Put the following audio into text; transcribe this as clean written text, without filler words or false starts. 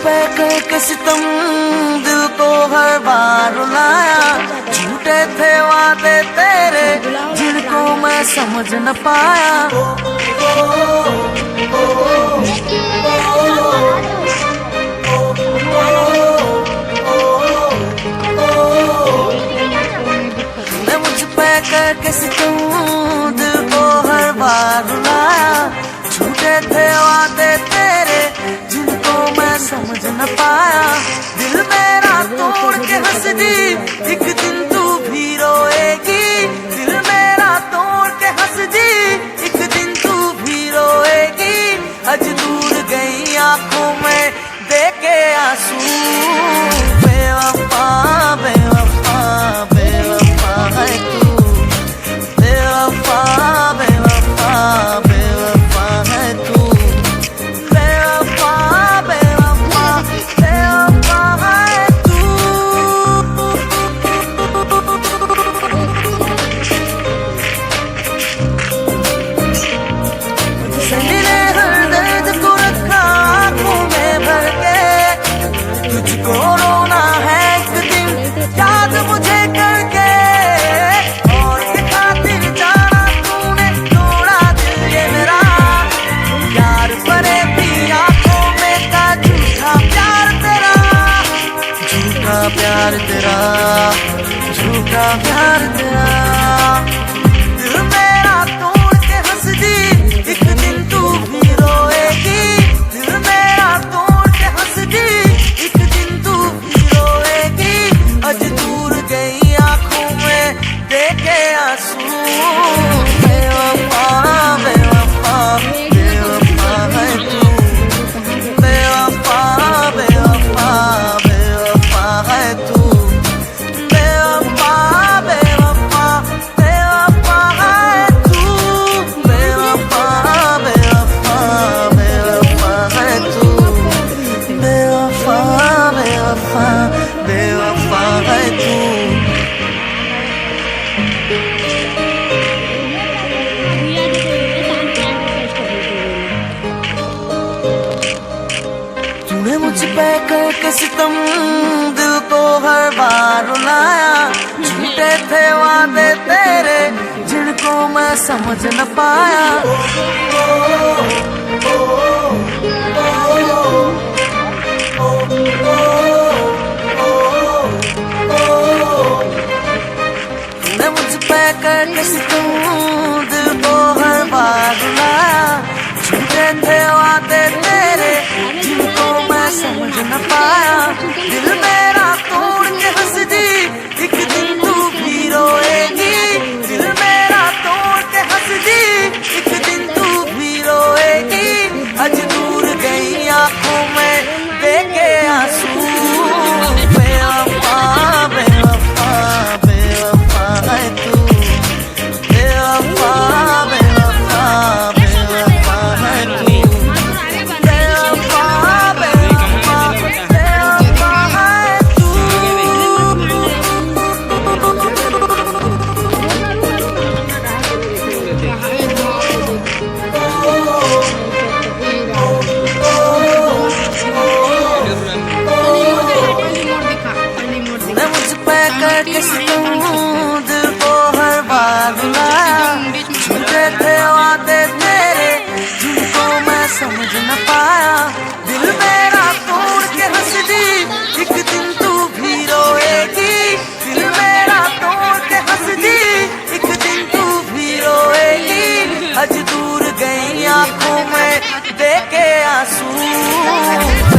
पे करके सितम दिल को हर बार रुलाया। झूठे थे वादे तेरे जिनको मैं समझ न पाया। तूने मुझ पे करके सितम दिल को हर बार रुलाया। झूठे थे वादे तेरे जिनको मैं समझ न पाया। दिल मेरा तोड़ के हंस दी, एक दिन तू भी रोएगी। दिल मेरा तोड़ के हंस दी, एक दिन तू भी रोएगी। आज दूर गई आंखों में देखे आंसू। बेवफा बेवफा बेवफा है तू। बेवफा बेवफा बेवफा है तू। बेवफा बेवफा बेवफा है तू। सही ने हर दर्द को रखा आंखों में भर के। तुझको रोना है एक दिन याद मुझे करके। और के खातिर जाना तूने तोड़ा दिल ये मेरा। प्यार भरे भी आंखों में था झूठा प्यार तेरा। झूठा प्यार तेरा, झूठा प्यार तेरा। दिल मेरा तोड़ के हंस दी, एक दिन तू भी रोएगी। दिल मेरा तोड़ के हंस दी, एक दिन तू भी रोएगी। आज दूर गई आंखों में देखे आंसू। बेवफा बेवफा बेवफा है तू। बेवफा बेवफा बेवफा है तू। बेवफा बेवफा बेवफा है तू। बेवफा बेवफा बेवफा है तू। बेवफा बेवफा बेवफा है तू। तूने मुझ पे करके सितम दिल को हर बार रुलाया। झूठे थे वादे तेरे जिनको मैं समझ न पाया। तूने मुझ पे करके सितम दिल को हर बार रुलाया। झूठे थे वादे तेरे जिनको मैं समझ न पाया। दिल मेरा तोड़ के हंस दी, एक दिन तू भी रोएगी। दिल मेरा तोड़ के हंस दी, एक दिन तू भी रोएगी। आज दूर गई आंखों में देखे आंसू। बेवफा बेवफा बेवफा है तू। बेवफा बेवफा बेवफा है तू। बेवफा बेवफा बेवफा है तू। तूने मुझ पे करके सितम दिल को हर बार रुलाया। झूठे थे वादे तेरे जिनको मैं समझ न पाया। दिल मेरा तोड़ के हंस दी, एक दिन तू भी रोएगी। दिल मेरा तोड़ के हंस दी, एक दिन तू भी रोएगी। आज दूर गई आंखों में देखे आंसू।